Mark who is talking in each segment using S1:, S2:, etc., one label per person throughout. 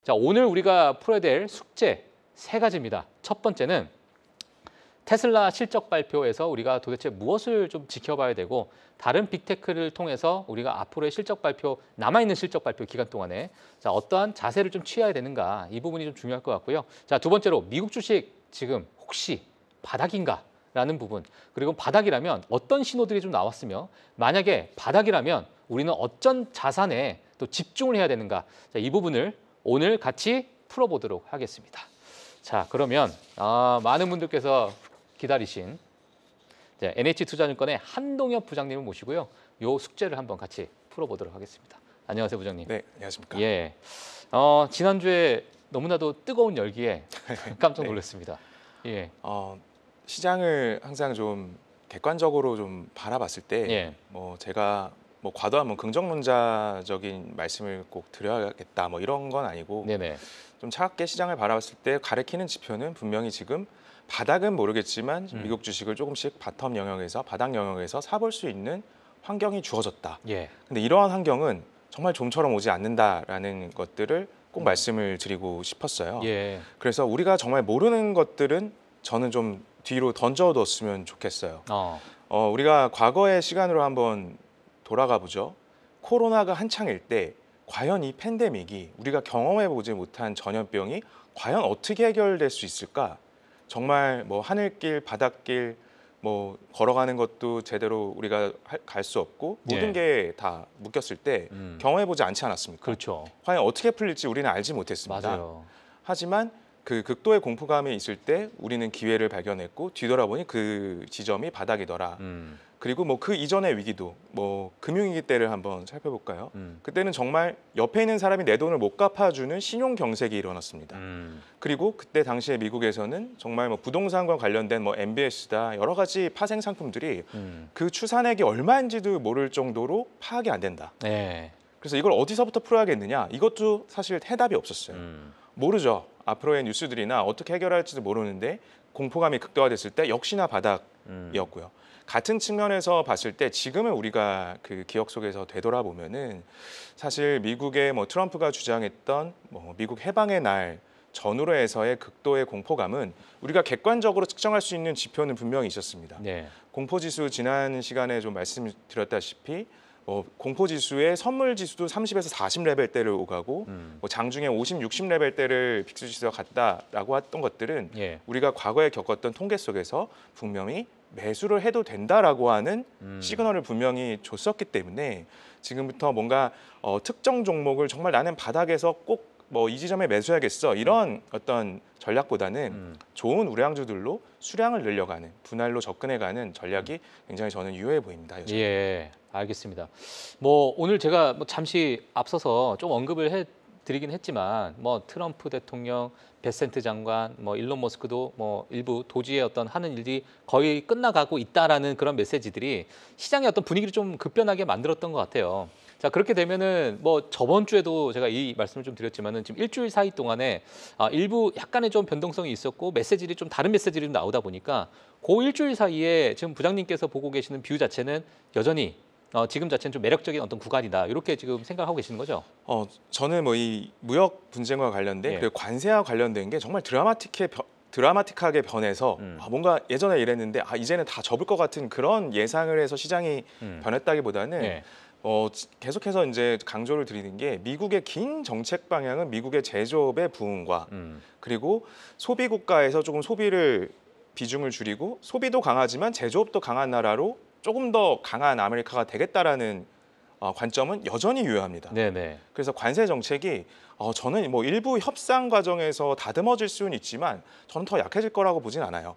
S1: 자, 오늘 우리가 풀어야 될 숙제 세 가지입니다. 첫 번째는 테슬라 실적 발표에서 우리가 도대체 무엇을 좀 지켜봐야 되고 다른 빅테크를 통해서 우리가 앞으로의 실적 발표, 남아있는 실적 발표 기간 동안에 자, 어떠한 자세를 좀 취해야 되는가 이 부분이 좀 중요할 것 같고요. 자, 두 번째로 미국 주식 지금 혹시 바닥인가? 라는 부분, 그리고 바닥이라면 어떤 신호들이 좀 나왔으며 만약에 바닥이라면 우리는 어떤 자산에 또 집중을 해야 되는가? 자, 이 부분을 오늘 같이 풀어보도록 하겠습니다. 자, 그러면 많은 분들께서 기다리신 NH투자증권의 한동엽 부장님을 모시고요. 요 숙제를 한번 같이 풀어보도록 하겠습니다. 안녕하세요, 부장님.
S2: 네, 안녕하십니까.
S1: 예, 지난주에 너무나도 뜨거운 열기에 깜짝 놀랐습니다. 예.
S2: 시장을 항상 좀 객관적으로 좀 바라봤을 때,
S1: 예.
S2: 제가 과도한 긍정론자적인 말씀을 꼭 드려야겠다 이런 건 아니고,
S1: 네네.
S2: 좀 차갑게 시장을 바라봤을 때 가리키는 지표는 분명히 지금 바닥은 모르겠지만 미국 주식을 조금씩 바텀 영역에서 바닥 영역에서 사볼 수 있는 환경이 주어졌다.
S1: 예.
S2: 근데 이러한 환경은 정말 좀처럼 오지 않는다라는 것들을 꼭 말씀을 드리고 싶었어요.
S1: 예.
S2: 그래서 우리가 정말 모르는 것들은 저는 좀 뒤로 던져뒀으면 좋겠어요. 우리가 과거의 시간으로 한번 돌아가 보죠. 코로나가 한창일 때 과연 이 팬데믹이 우리가 경험해보지 못한 전염병이 과연 어떻게 해결될 수 있을까? 정말 하늘길, 바닷길 걸어가는 것도 제대로 우리가 갈 수 없고 모든 게 다 묶였을 때 경험해보지 않지 않았습니까?
S1: 그렇죠.
S2: 과연 어떻게 풀릴지 우리는 알지 못했습니다.
S1: 맞아요.
S2: 하지만 그 극도의 공포감이 있을 때 우리는 기회를 발견했고 뒤돌아보니 그 지점이 바닥이더라. 그리고 그 이전의 위기도 금융위기 때를 한번 살펴볼까요? 그때는 정말 옆에 있는 사람이 내 돈을 못 갚아주는 신용 경색이 일어났습니다. 그리고 그때 당시에 미국에서는 정말 부동산과 관련된 MBS다 여러 가지 파생 상품들이 그 추산액이 얼마인지도 모를 정도로 파악이 안 된다.
S1: 네.
S2: 그래서 이걸 어디서부터 풀어야겠느냐? 이것도 사실 해답이 없었어요. 모르죠. 앞으로의 뉴스들이나 어떻게 해결할지도 모르는데 공포감이 극도화됐을 때 역시나 바닥이었고요. 같은 측면에서 봤을 때 지금은 우리가 그 기억 속에서 되돌아보면은 사실 미국의 트럼프가 주장했던 미국 해방의 날 전후로 해서의 극도의 공포감은 우리가 객관적으로 측정할 수 있는 지표는 분명히 있었습니다. 네. 공포지수 지난 시간에 좀 말씀드렸다시피 공포지수의 선물지수도 30에서 40레벨대를 오가고 장중에 50, 60레벨대를 빅스지수가 갔다라고 했던 것들은 우리가 과거에 겪었던 통계 속에서 분명히 매수를 해도 된다라고 하는 시그널을 분명히 줬었기 때문에 지금부터 뭔가 특정 종목을 정말 나는 바닥에서 꼭 이 지점에 매수해야겠어 이런 어떤 전략보다는 좋은 우량주들로 수량을 늘려가는 분할로 접근해가는 전략이 굉장히 저는 유효해 보입니다. 여전히.
S1: 예, 알겠습니다. 오늘 제가 잠시 앞서서 좀 언급을 해드리긴 했지만 트럼프 대통령, 베센트 장관, 일론 머스크도 일부 도지의 어떤 하는 일이 거의 끝나가고 있다라는 그런 메시지들이 시장의 어떤 분위기를 좀 급변하게 만들었던 것 같아요. 자, 그렇게 되면은 저번 주에도 제가 이 말씀을 좀 드렸지만은 지금 일주일 사이 동안에 일부 약간의 좀 변동성이 있었고 메시지들이 좀 다른 메시지들이 좀 나오다 보니까 그 일주일 사이에 지금 부장님께서 보고 계시는 뷰 자체는 여전히 지금 자체는 좀 매력적인 어떤 구간이다 이렇게 지금 생각하고 계시는 거죠?
S2: 저는 이 무역 분쟁과 관련된 그리고 관세와 관련된 게 정말 드라마틱하게 변해서 뭔가 예전에 이랬는데 이제는 다 접을 것 같은 그런 예상을 해서 시장이 변했다기보다는 계속해서 이제 강조를 드리는 게 미국의 긴 정책 방향은 미국의 제조업의 부흥과 그리고 소비 국가에서 조금 소비를 비중을 줄이고 소비도 강하지만 제조업도 강한 나라로 조금 더 강한 아메리카가 되겠다라는 관점은 여전히 유효합니다. 네네. 그래서 관세 정책이 저는 일부 협상 과정에서 다듬어질 수는 있지만 저는 더 약해질 거라고 보진 않아요.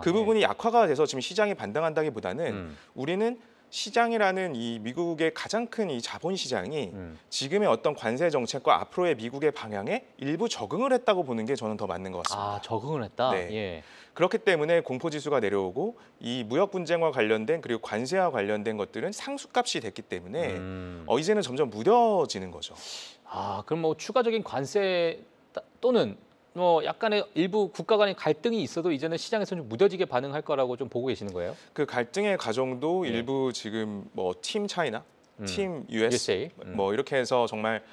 S2: 그 부분이 약화가 돼서 지금 시장이 반등한다기보다는 우리는 시장이라는 이 미국의 가장 큰 이 자본 시장이 지금의 어떤 관세 정책과 앞으로의 미국의 방향에 일부 적응을 했다고 보는 게 저는 더 맞는 것 같습니다.
S1: 적응을 했다?
S2: 네.
S1: 예.
S2: 그렇기 때문에 공포지수가 내려오고 이 무역 분쟁과 관련된 그리고 관세와 관련된 것들은 상수값이 됐기 때문에 이제는 점점 무뎌지는 거죠.
S1: 그럼 추가적인 관세 또는 약간의 일부 국가 간의 갈등이 있어도 이제는 시장에서 좀 무뎌지게 반응할 거라고 좀 보고 계시는 거예요?
S2: 그 갈등의 과정도 일부 지금 팀 차이나, 팀 US
S1: USA.
S2: 이렇게 해서 정말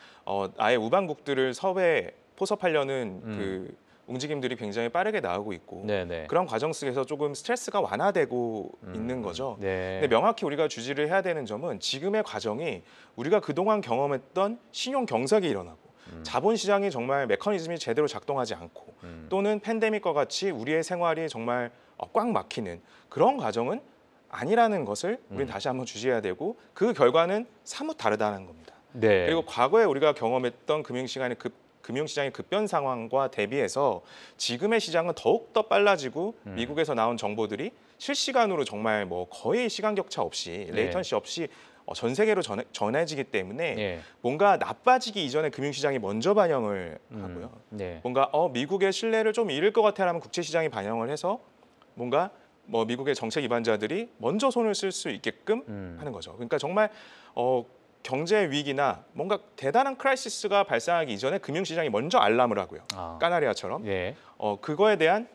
S2: 아예 우방국들을 섭외 포섭하려는 그 움직임들이 굉장히 빠르게 나오고 있고
S1: 네네.
S2: 그런 과정 속에서 조금 스트레스가 완화되고 있는 거죠.
S1: 네.
S2: 근데 명확히 우리가 주지를 해야 되는 점은 지금의 과정이 우리가 그동안 경험했던 신용 경색이 일어나고 자본시장이 정말 메커니즘이 제대로 작동하지 않고 또는 팬데믹과 같이 우리의 생활이 정말 꽉 막히는 그런 과정은 아니라는 것을 우리는 다시 한번 주시해야 되고 그 결과는 사뭇 다르다는 겁니다.
S1: 네.
S2: 그리고 과거에 우리가 경험했던 금융시장의 급변 상황과 대비해서 지금의 시장은 더욱더 빨라지고 미국에서 나온 정보들이 실시간으로 정말 뭐 거의 시간 격차 없이 레이턴시 없이 전 세계로 전해지기 때문에
S1: 예.
S2: 뭔가 나빠지기 이전에 금융시장이 먼저 반영을 하고요.
S1: 네.
S2: 뭔가 미국의 신뢰를 좀 잃을 것 같아라면 국제시장이 반영을 해서 뭔가 뭐 미국의 정책 위반자들이 먼저 손을 쓸 수 있게끔 하는 거죠. 그러니까 정말 경제 위기나 뭔가 대단한 크라이시스가 발생하기 이전에 금융시장이 먼저 알람을 하고요. 까나리아처럼
S1: 예.
S2: 그거에 대한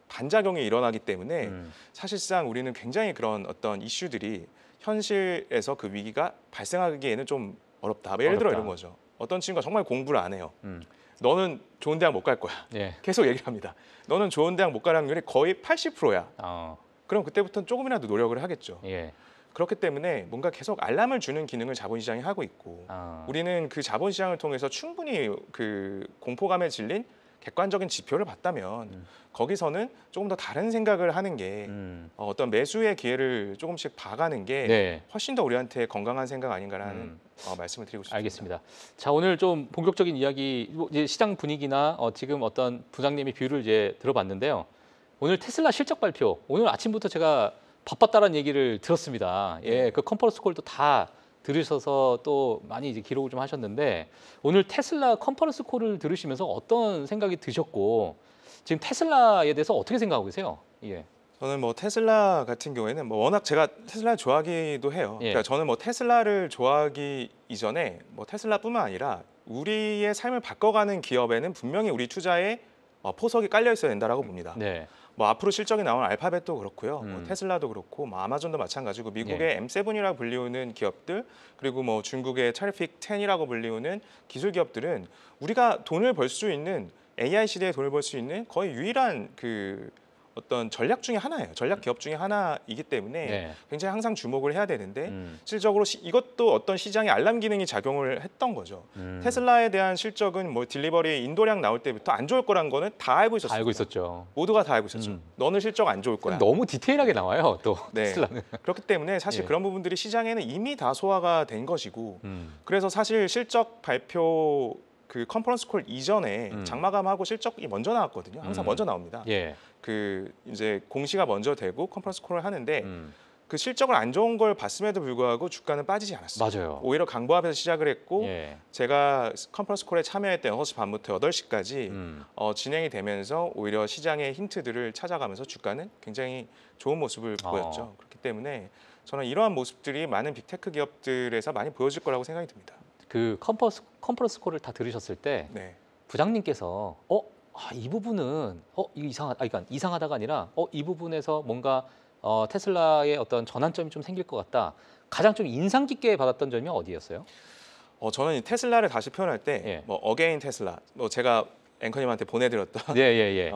S2: 반작용이 일어나기 때문에 사실상 우리는 굉장히 그런 어떤 이슈들이 현실에서 그 위기가 발생하기에는 좀 어렵다. 예를 들어 이런 거죠. 어떤 친구가 정말 공부를 안 해요. 너는 좋은 대학 못 갈 거야.
S1: 예.
S2: 계속 얘기를 합니다. 너는 좋은 대학 못 갈 확률이 거의 80%야. 그럼 그때부터는 조금이라도 노력을 하겠죠.
S1: 예.
S2: 그렇기 때문에 뭔가 계속 알람을 주는 기능을 자본시장이 하고 있고 우리는 그 자본시장을 통해서 충분히 그 공포감에 질린 객관적인 지표를 봤다면 거기서는 조금 더 다른 생각을 하는 게 어떤 매수의 기회를 조금씩 봐가는 게
S1: 네.
S2: 훨씬 더 우리한테 건강한 생각 아닌가라는 말씀을 드리고 싶습니다.
S1: 알겠습니다. 자, 오늘 좀 본격적인 이야기, 이제 시장 분위기나 지금 어떤 부장님의 뷰를 이제 들어봤는데요. 오늘 테슬라 실적 발표, 오늘 아침부터 제가 바빴다는 얘기를 들었습니다. 예, 그 컨퍼런스 콜도 다 들으셔서 또 많이 이제 기록을 좀 하셨는데 오늘 테슬라 컨퍼런스 콜을 들으시면서 어떤 생각이 드셨고 지금 테슬라에 대해서 어떻게 생각하고 계세요? 예.
S2: 저는 뭐 테슬라 같은 경우에는 뭐 워낙 제가 테슬라를 좋아하기도 해요.
S1: 예.
S2: 그러니까 저는 뭐 테슬라를 좋아하기 이전에 뭐 테슬라뿐만 아니라 우리의 삶을 바꿔가는 기업에는 분명히 우리 투자에 포석이 깔려 있어야 된다라고 봅니다.
S1: 네.
S2: 뭐 앞으로 실적이 나온 알파벳도 그렇고요, 뭐 테슬라도 그렇고, 뭐 아마존도 마찬가지고 미국의 M7이라고 불리우는 기업들 그리고 뭐 중국의 트래픽 10이라고 불리우는 기술 기업들은 우리가 돈을 벌 수 있는 AI 시대에 돈을 벌 수 있는 거의 유일한 그 어떤 전략 중에 하나예요. 전략 기업 중에 하나이기 때문에
S1: 네.
S2: 굉장히 항상 주목을 해야 되는데 실질적으로 이것도 어떤 시장의 알람 기능이 작용을 했던 거죠. 테슬라에 대한 실적은 뭐 딜리버리 인도량 나올 때부터 안 좋을 거란 거는 다 알고 있었어요.
S1: 다 알고 있었죠.
S2: 모두가 다 알고 있었죠. 너는 실적 안 좋을 거야.
S1: 너무 디테일하게 나와요, 또
S2: 네.
S1: 테슬라는.
S2: 그렇기 때문에 사실
S1: 예.
S2: 그런 부분들이 시장에는 이미 다 소화가 된 것이고 그래서 사실 실적 발표 그 컨퍼런스 콜 이전에 장마감하고 실적이 먼저 나왔거든요. 항상 먼저 나옵니다.
S1: 예.
S2: 그 이제 공시가 먼저 되고 컨퍼런스 콜을 하는데 그 실적을 안 좋은 걸 봤음에도 불구하고 주가는 빠지지 않았어요.
S1: 맞아요.
S2: 오히려 강보합에서 시작을 했고
S1: 예.
S2: 제가 컨퍼런스 콜에 참여했던 6시 반부터 8시까지 진행이 되면서 오히려 시장의 힌트들을 찾아가면서 주가는 굉장히 좋은 모습을 보였죠. 그렇기 때문에 저는 이러한 모습들이 많은 빅테크 기업들에서 많이 보여질 거라고 생각이 듭니다.
S1: 그 컨퍼런스 콜을 다 들으셨을 때
S2: 네.
S1: 부장님께서 이 부분은 이거 그러니까 이상하다가 아니라 이 부분에서 뭔가 테슬라의 어떤 전환점이 좀 생길 것 같다. 가장 좀 인상 깊게 받았던 점이 어디였어요?
S2: 저는 이 테슬라를 다시 표현할 때 뭐 어게인 테슬라, 뭐 제가 앵커님한테 보내드렸던
S1: 예.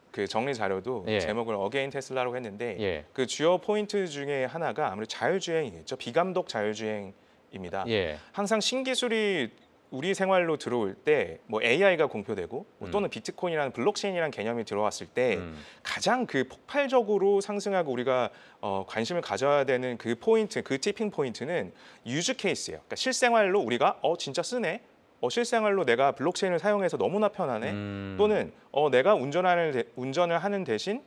S2: 그 정리 자료도 제목을 어게인 테슬라라고 했는데 그 주요 포인트 중에 하나가 아무래도 자율주행이겠죠. 비감독 자율주행입니다. 항상 신기술이 우리 생활로 들어올 때 뭐 AI가 공표되고 또는 비트코인이라는 블록체인이라는 개념이 들어왔을 때 가장 그 폭발적으로 상승하고 우리가 관심을 가져야 되는 그 포인트, 그 티핑 포인트는 유즈 케이스예요. 그러니까 실생활로 우리가 진짜 쓰네. 실생활로 내가 블록체인을 사용해서 너무나 편하네. 또는 내가 운전을 하는 대신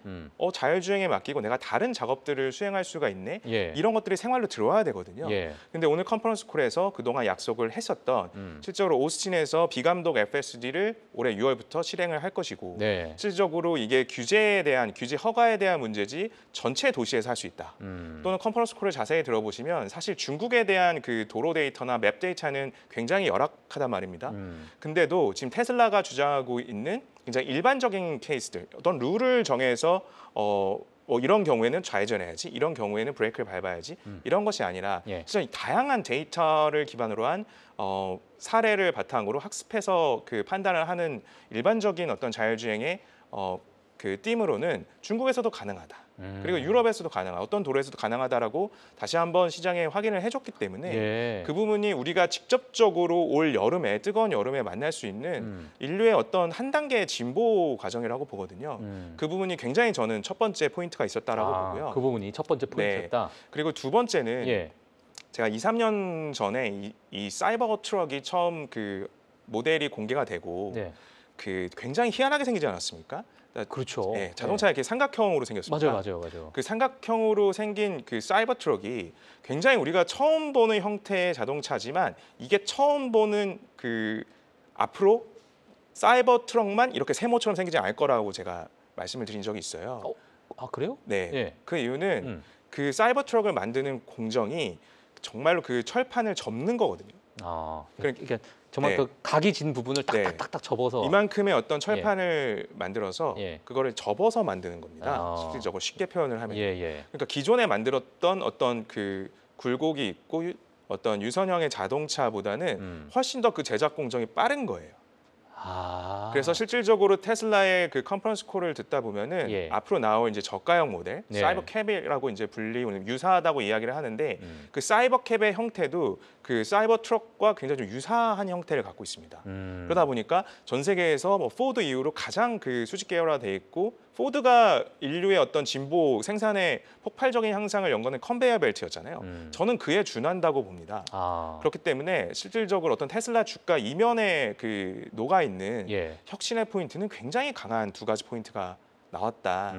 S2: 자율주행에 맡기고 내가 다른 작업들을 수행할 수가 있네. 이런 것들이 생활로 들어와야 되거든요. 근데 오늘 컨퍼런스 콜에서 그동안 약속을 했었던 실제로 오스틴에서 비감독 FSD를 올해 6월부터 실행을 할 것이고 실질적으로 이게 규제 허가에 대한 문제지 전체 도시에서 할 수 있다. 또는 컨퍼런스 콜을 자세히 들어보시면 사실 중국에 대한 그 도로 데이터나 맵 데이터는 굉장히 열악하단 말입니다. 근데도 지금 테슬라가 주장하고 있는 굉장히 일반적인 케이스들, 어떤 룰을 정해서 이런 경우에는 좌회전해야지, 이런 경우에는 브레이크를 밟아야지 이런 것이 아니라
S1: 예.
S2: 진짜 다양한 데이터를 기반으로 한 사례를 바탕으로 학습해서 그 판단을 하는 일반적인 어떤 자율주행의 그 띠으로는 중국에서도 가능하다. 그리고 유럽에서도 가능하다. 어떤 도로에서도 가능하다라고 다시 한번 시장에 확인을 해줬기 때문에
S1: 예.
S2: 그 부분이 우리가 직접적으로 올 여름에 뜨거운 여름에 만날 수 있는 인류의 어떤 한 단계의 진보 과정이라고 보거든요. 그 부분이 굉장히 저는 첫 번째 포인트가 있었다라고 보고요.
S1: 그 부분이 첫 번째 포인트였다.
S2: 그리고 두 번째는
S1: 예.
S2: 제가 2, 3년 전에 이 사이버 트럭이 처음 그 모델이 공개가 되고
S1: 네.
S2: 그 굉장히 희한하게 생기지 않았습니까?
S1: 그렇죠.
S2: 네, 자동차 이렇게 삼각형으로 생겼습니다.
S1: 맞아요.
S2: 그 삼각형으로 생긴 그 사이버 트럭이 굉장히 우리가 처음 보는 형태의 자동차지만 이게 처음 보는 그 앞으로 사이버 트럭만 이렇게 세모처럼 생기지 않을 거라고 제가 말씀을 드린 적이 있어요.
S1: 아 그래요?
S2: 네.
S1: 예.
S2: 그 이유는 그 사이버 트럭을 만드는 공정이 정말로 그 철판을 접는 거거든요.
S1: 그러니까 정말
S2: 네.
S1: 그 각이 진 부분을
S2: 네.
S1: 딱딱딱딱 접어서
S2: 이만큼의 어떤 철판을 만들어서
S1: 예.
S2: 그거를 접어서 만드는 겁니다.
S1: 아.
S2: 실질적으로 쉽게 표현을 하면.
S1: 예.
S2: 그러니까 기존에 만들었던 어떤 그 굴곡이 있고 어떤 유선형의 자동차보다는 훨씬 더 그 제작 공정이 빠른 거예요. 그래서 실질적으로 테슬라의 그 컨퍼런스 콜을 듣다 보면은
S1: 예.
S2: 앞으로 나올 이제 저가형 모델,
S1: 네.
S2: 사이버 캡이라고 이제 불리는 유사하다고 이야기를 하는데 그 사이버 캡의 형태도 그 사이버 트럭과 굉장히 좀 유사한 형태를 갖고 있습니다. 그러다 보니까 전 세계에서 뭐 포드 이후로 가장 그 수직 계열화돼 있고 포드가 인류의 어떤 진보 생산의 폭발적인 향상을 연거는 컨베이어 벨트였잖아요. 저는 그에 준한다고 봅니다. 그렇기 때문에 실질적으로 어떤 테슬라 주가 이면에 그 녹아 있는
S1: 예.
S2: 혁신의 포인트는 굉장히 강한 두 가지 포인트가 나왔다.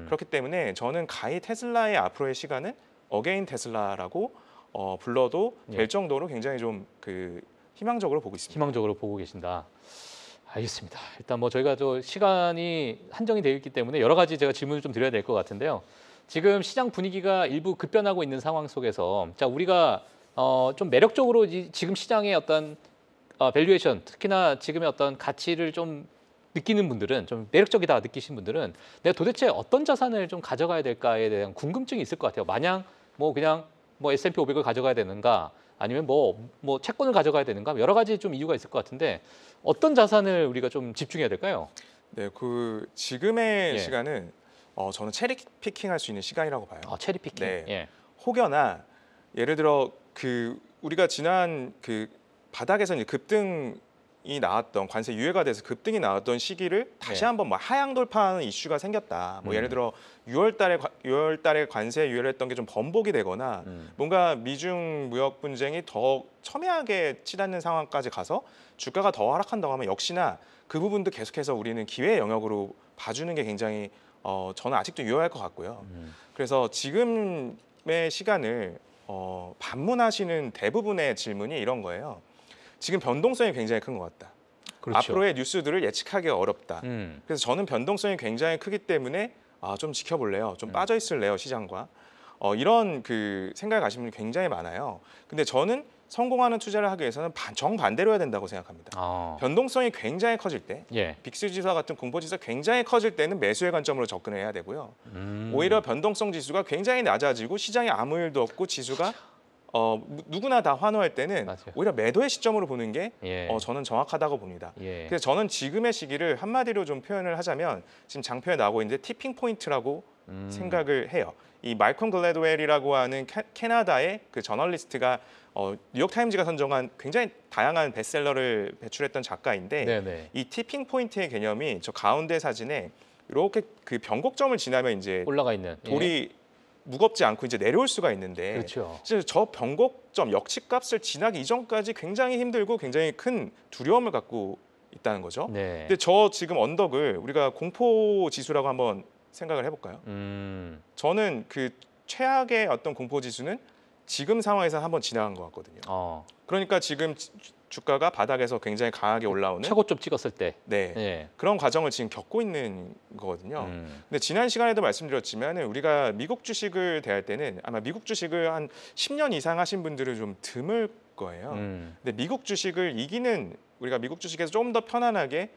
S2: 그렇기 때문에 저는 가히 테슬라의 앞으로의 시간은 어게인 테슬라라고 불러도 될 정도로 굉장히 좀 그 희망적으로 보고 있습니다.
S1: 희망적으로 보고 계신다. 알겠습니다. 일단 뭐 저희가 저 시간이 한정이 되어 있기 때문에 여러 가지 제가 질문을 좀 드려야 될 것 같은데요. 지금 시장 분위기가 일부 급변하고 있는 상황 속에서 자 우리가 좀 매력적으로 지금 시장의 어떤 밸류에이션 특히나 지금의 어떤 가치를 좀 느끼는 분들은 좀 매력적이다 느끼신 분들은 내가 도대체 어떤 자산을 좀 가져가야 될까에 대한 궁금증이 있을 것 같아요. 마냥 뭐 그냥 뭐 S&P 500을 가져가야 되는가 아니면 뭐 채권을 가져가야 되는가 여러 가지 좀 이유가 있을 것 같은데 어떤 자산을 우리가 좀 집중해야 될까요?
S2: 네, 그 지금의
S1: 예.
S2: 시간은 저는 체리 피킹할 수 있는 시간이라고 봐요.
S1: 체리 피킹.
S2: 네.
S1: 예.
S2: 혹여나 예를 들어 그 우리가 지난 그 바닥에서 이제 급등이 나왔던 관세 유예가 돼서 급등이 나왔던 시기를 다시
S1: 네.
S2: 한번 뭐 하향 돌파하는 이슈가 생겼다. 뭐 예를 들어 6월달에 관세 유예를 했던 게 좀 번복이 되거나 뭔가 미중 무역 분쟁이 더 첨예하게 치닫는 상황까지 가서 주가가 더 하락한다고 하면 역시나 그 부분도 계속해서 우리는 기회의 영역으로 봐주는 게 굉장히 저는 아직도 유효할 것 같고요. 그래서 지금의 시간을 반문하시는 대부분의 질문이 이런 거예요. 지금 변동성이 굉장히 큰 것 같다.
S1: 그렇죠.
S2: 앞으로의 뉴스들을 예측하기가 어렵다. 그래서 저는 변동성이 굉장히 크기 때문에 좀 지켜볼래요. 좀 빠져 있을래요 시장과. 이런 그 생각을 가시는 분이 굉장히 많아요. 근데 저는 성공하는 투자를 하기 위해서는 정반대로 해야 된다고 생각합니다. 변동성이 굉장히 커질 때,
S1: 예.
S2: 빅스 지수와 같은 공포 지수가 굉장히 커질 때는 매수의 관점으로 접근해야 되고요. 오히려 변동성 지수가 굉장히 낮아지고 시장에 아무 일도 없고 지수가 누구나 다 환호할 때는
S1: 맞아요.
S2: 오히려 매도의 시점으로 보는 게
S1: 예.
S2: 저는 정확하다고 봅니다.
S1: 예.
S2: 그래서 저는 지금의 시기를 한마디로 좀 표현을 하자면 지금 장표에 나오고 있는데 티핑 포인트라고 생각을 해요. 이 말콤 글래드웰이라고 하는 캐나다의 그 저널리스트가 뉴욕 타임즈가 선정한 굉장히 다양한 베스트셀러를 배출했던 작가인데
S1: 네네.
S2: 이 티핑 포인트의 개념이 저 가운데 사진에 이렇게 그 변곡점을 지나면 이제
S1: 올라가 있는
S2: 돌이 무겁지 않고 이제 내려올 수가 있는데
S1: 그렇죠.
S2: 사실 저 변곡점 역치값을 지나기 이전까지 굉장히 힘들고 굉장히 큰 두려움을 갖고 있다는 거죠.
S1: 네.
S2: 근데 저 지금 언덕을 우리가 공포 지수라고 한번 생각을 해볼까요? 저는 그 최악의 어떤 공포 지수는 지금 상황에서 한번 지나간 것 같거든요. 그러니까 지금 주가가 바닥에서 굉장히 강하게 올라오는
S1: 최고점 찍었을 때.
S2: 네.
S1: 예.
S2: 그런 과정을 지금 겪고 있는 거거든요. 근데 지난 시간에도 말씀드렸지만 우리가 미국 주식을 대할 때는 아마 미국 주식을 한 10년 이상 하신 분들은 좀 드물 거예요. 근데 미국 주식을 이기는 우리가 미국 주식에서 좀 더 편안하게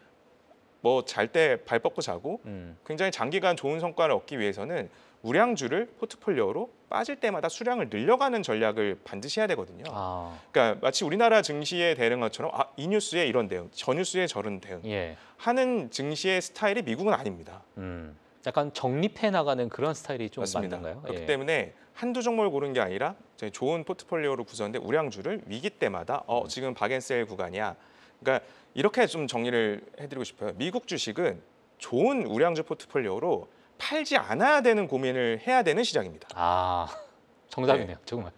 S2: 뭐 잘 때 발 뻗고 자고
S1: 음.
S2: 굉장히 장기간 좋은 성과를 얻기 위해서는 우량주를 포트폴리오로 빠질 때마다 수량을 늘려가는 전략을 반드시 해야 되거든요.
S1: 아,
S2: 그러니까 마치 우리나라 증시에 대응한 것처럼 이 뉴스에 이런 대응, 저 뉴스에 저런 대응
S1: 예.
S2: 하는 증시의 스타일이 미국은 아닙니다.
S1: 약간 정립해 나가는 그런 스타일이 좀
S2: 맞습니다.
S1: 맞는가요?
S2: 그렇기
S1: 예.
S2: 때문에 한두 종목을 고른 게 아니라 저희 좋은 포트폴리오로 구성된 우량주를 위기 때마다 지금 박앤셀 구간이야. 그러니까 이렇게 좀 정리를 해드리고 싶어요. 미국 주식은 좋은 우량주 포트폴리오로 팔지 않아야 되는 고민을 해야 되는 시장입니다.
S1: 아, 정답이네요. 정말.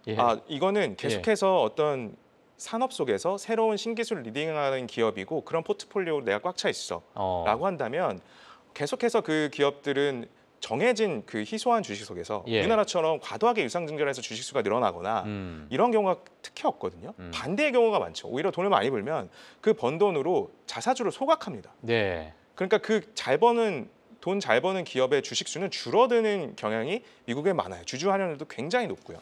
S1: 예.
S2: 이거는 계속해서 어떤 산업 속에서 새로운 신기술을 리딩하는 기업이고 그런 포트폴리오로 내가 꽉 차 있어 라고 한다면 계속해서 그 기업들은 정해진 그 희소한 주식 속에서
S1: 예.
S2: 우리나라처럼 과도하게 유상증자를 해서 주식수가 늘어나거나 이런 경우가 특히 없거든요. 반대의 경우가 많죠. 오히려 돈을 많이 벌면 그 번 돈으로 자사주를 소각합니다.
S1: 네.
S2: 그러니까 그 돈 잘 버는 기업의 주식수는 줄어드는 경향이 미국에 많아요. 주주 환원율도 굉장히 높고요.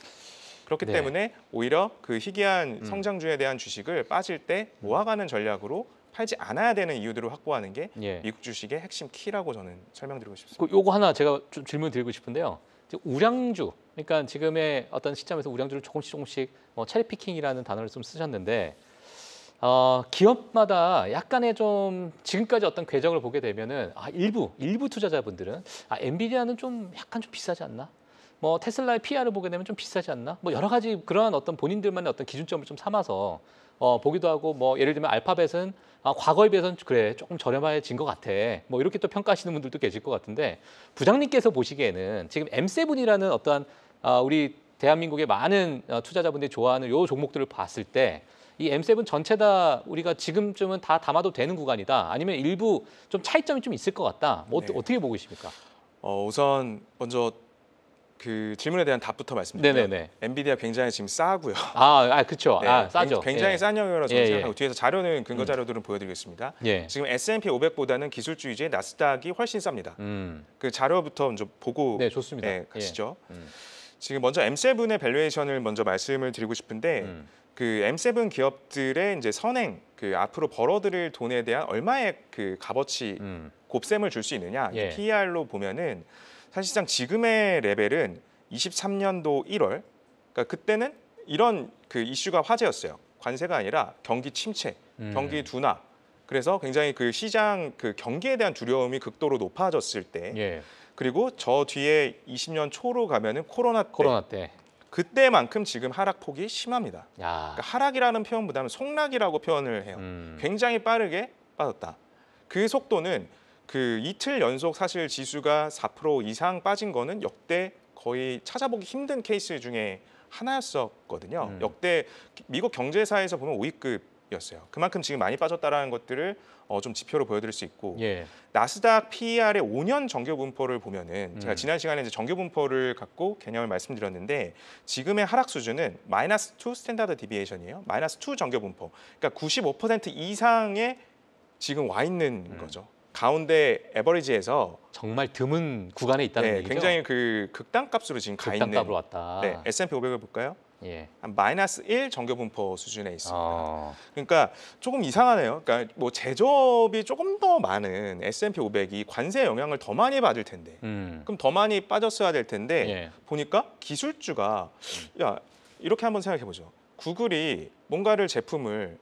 S2: 그렇기
S1: 네.
S2: 때문에 오히려 그 희귀한 성장주에 대한 주식을 빠질 때 모아가는 전략으로 팔지 않아야 되는 이유들을 확보하는 게
S1: 예.
S2: 미국 주식의 핵심 키라고 저는 설명드리고 싶습니다.
S1: 요거 하나 제가 좀 질문 드리고 싶은데요. 이제 우량주, 그러니까 지금의 어떤 시점에서 우량주를 조금씩 체리 피킹이라는 단어를 좀 쓰셨는데 기업마다 약간의 좀 지금까지 어떤 궤적을 보게 되면은 일부 투자자분들은 엔비디아는 좀 약간 좀 비싸지 않나? 뭐 테슬라의 PR을 보게 되면 좀 비싸지 않나? 뭐 여러 가지 그러한 어떤 본인들만의 어떤 기준점을 좀 삼아서 보기도 하고 뭐 예를 들면 알파벳은 과거에 비해서는 그래 조금 저렴해진 것 같아. 뭐 이렇게 또 평가하시는 분들도 계실 것 같은데 부장님께서 보시기에는 지금 M7이라는 어떠한 우리 대한민국의 많은 투자자분들이 좋아하는 요 종목들을 봤을 때 이 M7 전체 다 우리가 지금쯤은 다 담아도 되는 구간이다. 아니면 일부 좀 차이점이 좀 있을 것 같다. 뭐
S2: 네.
S1: 어떻게 보고 계십니까?
S2: 우선 먼저 그 질문에 대한 답부터 말씀드리면
S1: 네네네.
S2: 엔비디아 굉장히 지금 싸고요.
S1: 그렇죠.
S2: 네,
S1: 싸죠.
S2: 굉장히
S1: 예.
S2: 싼 영역이라고 저는
S1: 예,
S2: 생각하고
S1: 예.
S2: 뒤에서 자료는 근거 자료들은 보여드리겠습니다.
S1: 예.
S2: 지금 S&P 500보다는 기술주 위주의 나스닥이 훨씬 쌉니다. 그 자료부터 먼저 보고
S1: 네, 좋습니다.
S2: 가시죠.
S1: 예.
S2: 지금 먼저 M7의 밸류에이션을 먼저 말씀을 드리고 싶은데 그 M7 기업들의 이제 선행 그 앞으로 벌어들일 돈에 대한 얼마의 그 값어치 곱셈을 줄 수 있느냐
S1: 예.
S2: PER로 보면은 사실상 지금의 레벨은 23년도 1월 그러니까 그때는 이런 그 이슈가 화제였어요. 관세가 아니라 경기 침체, 경기 둔화. 그래서 굉장히 그 시장 그 경기에 대한 두려움이 극도로 높아졌을 때
S1: 예.
S2: 그리고 저 뒤에 20년 초로 가면은 코로나
S1: 때.
S2: 그때만큼 지금 하락폭이 심합니다.
S1: 야.
S2: 그러니까 하락이라는 표현보다는 속락이라고 표현을 해요. 굉장히 빠르게 빠졌다. 그 속도는 그 이틀 연속 사실 지수가 4% 이상 빠진 거는 역대 거의 찾아보기 힘든 케이스 중에 하나였었거든요. 역대 미국 경제사에서 보면 5위급이었어요. 그만큼 지금 많이 빠졌다라는 것들을 좀 지표로 보여드릴 수 있고
S1: 예.
S2: 나스닥 PER의 5년 정규 분포를 보면은 제가 지난 시간에 이제 정규 분포를 갖고 개념을 말씀드렸는데 지금의 하락 수준은 -2 스탠다드 디비에이션이에요. -2 정규 분포. 그러니까 95% 이상에 지금 와 있는 거죠. 가운데 에버리지에서
S1: 정말 드문 구간에 있다는 얘기죠.
S2: 굉장히 그 극단값으로 지금 가 있는.
S1: 극단값으로 왔다.
S2: 네, S&P 500을 볼까요?
S1: 예.
S2: 한 -1 정규 분포 수준에 있습니다. 그러니까 조금 이상하네요. 그러니까 뭐 제조업이 조금 더 많은 S&P 500이 관세 영향을 더 많이 받을 텐데, 그럼 더 많이 빠졌어야 될 텐데
S1: 예.
S2: 보니까 기술주가 이렇게 한번 생각해 보죠. 구글이 뭔가를 제품을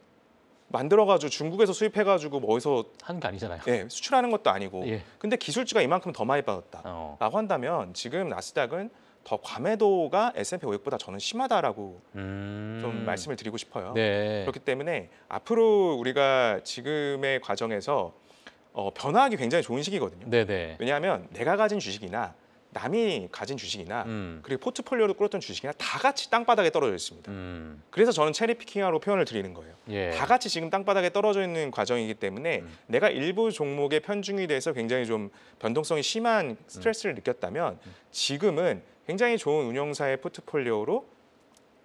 S2: 만들어가지고 중국에서 수입해가지고 뭐 어디서
S1: 하는 게 아니잖아요.
S2: 수출하는 것도 아니고,
S1: 예.
S2: 근데 기술주가 이만큼 더 많이 빠졌다라고 한다면 지금 나스닥은 더 과매도가 S&P 500보다 저는 심하다라고 좀 말씀을 드리고 싶어요.
S1: 네.
S2: 그렇기 때문에 앞으로 우리가 지금의 과정에서 변화하기 굉장히 좋은 시기거든요.
S1: 네네.
S2: 왜냐하면 내가 가진 주식이나 남이 가진 주식이나 그리고 포트폴리오로 끌었던 주식이나 다 같이 땅바닥에 떨어져 있습니다. 그래서 저는 체리 피킹하로 표현을 드리는 거예요.
S1: 예.
S2: 다 같이 지금 땅바닥에 떨어져 있는 과정이기 때문에 내가 일부 종목에 편중이 돼서 굉장히 좀 변동성이 심한 스트레스를 느꼈다면 지금은 굉장히 좋은 운용사의 포트폴리오로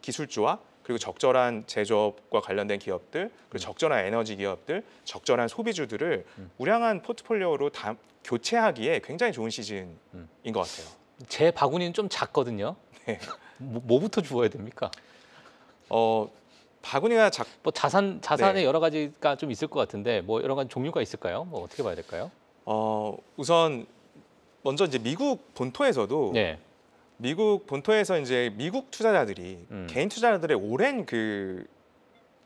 S2: 기술주와 그리고 적절한 제조업과 관련된 기업들, 그리고 적절한 에너지 기업들, 적절한 소비주들을 우량한 포트폴리오로 다 교체하기에 굉장히 좋은 시즌인 것 같아요.
S1: 제 바구니는 좀 작거든요.
S2: 네.
S1: 뭐부터 주어야 됩니까?
S2: 바구니가
S1: 뭐 자산의
S2: 네.
S1: 여러 가지가 좀 있을 것 같은데 뭐 여러 가지 종류가 있을까요? 뭐 어떻게 봐야 될까요?
S2: 우선 먼저 이제 미국 본토에서도
S1: 네.
S2: 미국 본토에서 이제 미국 투자자들이 개인 투자자들의 오랜 그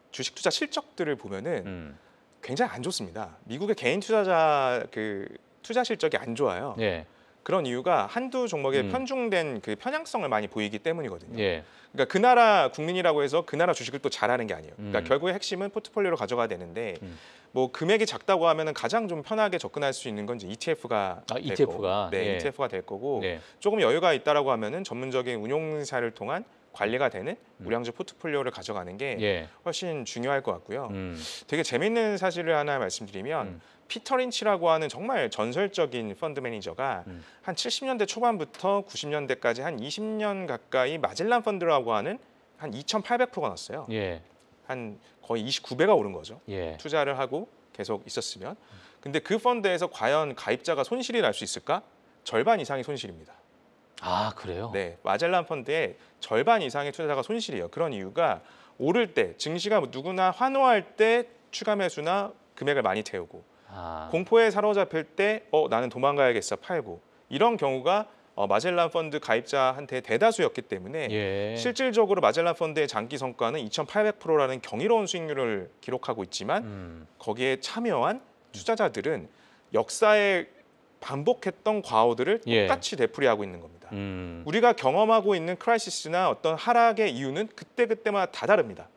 S2: 주식 투자 실적들을 보면은 굉장히 안 좋습니다. 미국의 개인 투자자 그 투자 실적이 안 좋아요.
S1: 예.
S2: 그런 이유가 한두 종목에 편중된 그 편향성을 많이 보이기 때문이거든요.
S1: 예.
S2: 그러니까 그 나라 국민이라고 해서 그 나라 주식을 또 잘하는 게 아니에요. 그러니까 결국에 핵심은 포트폴리오로 가져가야 되는데 뭐 금액이 작다고 하면은 가장 좀 편하게 접근할 수 있는 건 이제 ETF가
S1: ETF가
S2: 네,
S1: 예.
S2: ETF가 될 거고
S1: 네.
S2: 조금 여유가 있다라고 하면은 전문적인 운용사를 통한 관리가 되는 우량주 포트폴리오를 가져가는 게
S1: 예.
S2: 훨씬 중요할 것 같고요. 되게 재밌는 사실을 하나 말씀드리면 피터 린치라고 하는 정말 전설적인 펀드 매니저가 한 70년대 초반부터 90년대까지 한 20년 가까이 마젤란 펀드라고 하는 한 2,800%가 났어요.
S1: 예.
S2: 한 거의 29배가 오른 거죠.
S1: 예.
S2: 투자를 하고 계속 있었으면. 근데 그 펀드에서 과연 가입자가 손실이 날 수 있을까? 절반 이상이 손실입니다.
S1: 아, 그래요?
S2: 네, 마젤란 펀드의 절반 이상의 투자자가 손실이에요. 그런 이유가 오를 때 증시가 누구나 환호할 때 추가 매수나 금액을 많이 태우고 공포에 사로잡힐 때 나는 도망가야겠어 팔고 이런 경우가 마젤란 펀드 가입자한테 대다수였기 때문에
S1: 예.
S2: 실질적으로 마젤란 펀드의 장기 성과는 2,800%라는 경이로운 수익률을 기록하고 있지만 거기에 참여한 투자자들은 역사에 반복했던 과오들을
S1: 예.
S2: 똑같이 되풀이하고 있는 겁니다. 우리가 경험하고 있는 크라이시스나 어떤 하락의 이유는 그때그때마다 다 다릅니다.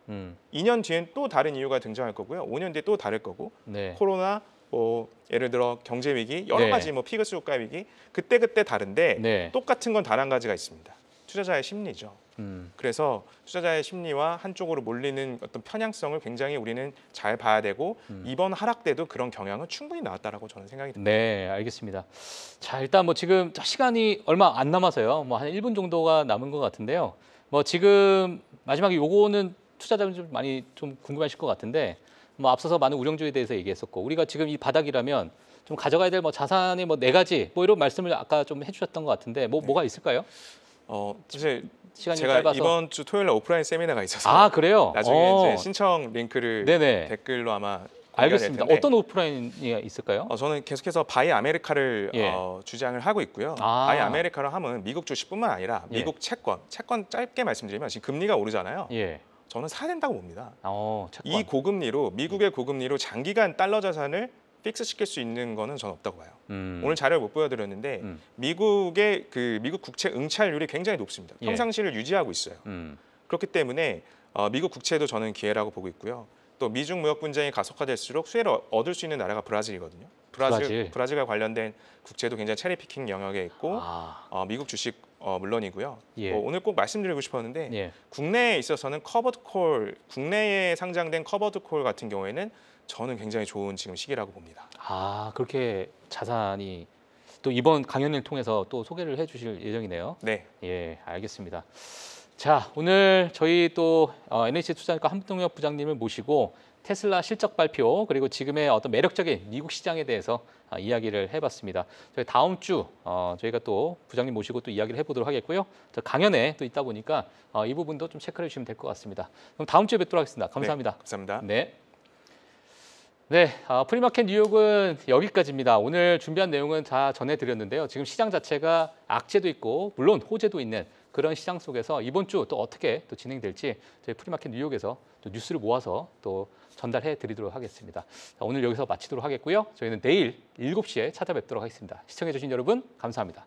S2: 2년 뒤엔 또 다른 이유가 등장할 거고요. 5년 뒤에 또 다를 거고
S1: 네.
S2: 코로나 뭐 예를 들어 경제 위기 여러
S1: 네.
S2: 가지 뭐 피그스 효과 위기 그때그때 다른데
S1: 네.
S2: 똑같은 건 단 한 가지가 있습니다. 투자자의 심리죠. 그래서 투자자의 심리와 한쪽으로 몰리는 어떤 편향성을 굉장히 우리는 잘 봐야 되고 이번 하락 때도 그런 경향은 충분히 나왔다라고 저는 생각이 듭니다.
S1: 네, 알겠습니다. 자, 일단 뭐 지금 시간이 얼마 안 남아서요. 뭐 한 1분 정도가 남은 것 같은데요. 뭐 지금 마지막에 요거는 투자자분 좀 많이 좀 궁금하실 것 같은데 뭐 앞서서 많은 우량주에 대해서 얘기했었고 우리가 지금 이 바닥이라면 좀 가져가야 될 뭐 자산의 뭐 4가지 뭐 이런 말씀을 아까 좀 해주셨던 것 같은데 뭐가 있을까요?
S2: 사실
S1: 시간이
S2: 제가
S1: 짧아서.
S2: 이번 주 토요일 날 오프라인 세미나가 있어서
S1: 아, 그래요?
S2: 나중에 이제 신청 링크를
S1: 네네.
S2: 댓글로 아마 공개가 될
S1: 알겠습니다.
S2: 텐데
S1: 어떤 오프라인이 있을까요?
S2: 저는 계속해서 바이 아메리카를
S1: 예.
S2: 주장을 하고 있고요.
S1: 아.
S2: 바이 아메리카를 하면 미국 주식뿐만 아니라
S1: 예.
S2: 미국 채권 짧게 말씀드리면 지금 금리가 오르잖아요.
S1: 예.
S2: 저는 사야 된다고 봅니다.
S1: 채권.
S2: 이 고금리로 미국의 고금리로 장기간 달러 자산을 픽스 시킬 수 있는 거는 저는 없다고 봐요. 오늘 자료를 못 보여드렸는데 미국의 그 미국 국채 응찰률이 굉장히 높습니다.
S1: 예.
S2: 평상시를 유지하고 있어요. 그렇기 때문에 미국 국채도 저는 기회라고 보고 있고요. 또 미중 무역 분쟁이 가속화될수록 수혜를 얻을 수 있는 나라가 브라질이거든요. 브라질과 관련된 국채도 굉장히 체리 피킹 영역에 있고 미국 주식 물론이고요.
S1: 예.
S2: 오늘 꼭 말씀드리고 싶었는데
S1: 예.
S2: 국내에 있어서는 커버드 콜, 국내에 상장된 커버드 콜 같은 경우에는 저는 굉장히 좋은 지금 시기라고 봅니다.
S1: 그렇게 자산이 또 이번 강연을 통해서 또 소개를 해주실 예정이네요.
S2: 네.
S1: 예, 알겠습니다. 자, 오늘 저희 또 NH투자증권 한동혁 부장님을 모시고 테슬라 실적 발표 그리고 지금의 어떤 매력적인 미국 시장에 대해서 이야기를 해봤습니다. 저희 다음 주 저희가 또 부장님 모시고 또 이야기를 해보도록 하겠고요. 저 강연에 또 있다 보니까 이 부분도 좀 체크해 주시면 될 것 같습니다. 그럼 다음 주에 뵙도록 하겠습니다. 감사합니다.
S2: 네, 감사합니다.
S1: 네. 네, 프리마켓 뉴욕은 여기까지입니다. 오늘 준비한 내용은 다 전해드렸는데요. 지금 시장 자체가 악재도 있고 물론 호재도 있는 그런 시장 속에서 이번 주 또 어떻게 또 진행될지 저희 프리마켓 뉴욕에서 또 뉴스를 모아서 또 전달해 드리도록 하겠습니다. 자, 오늘 여기서 마치도록 하겠고요. 저희는 내일 7시에 찾아뵙도록 하겠습니다. 시청해 주신 여러분 감사합니다.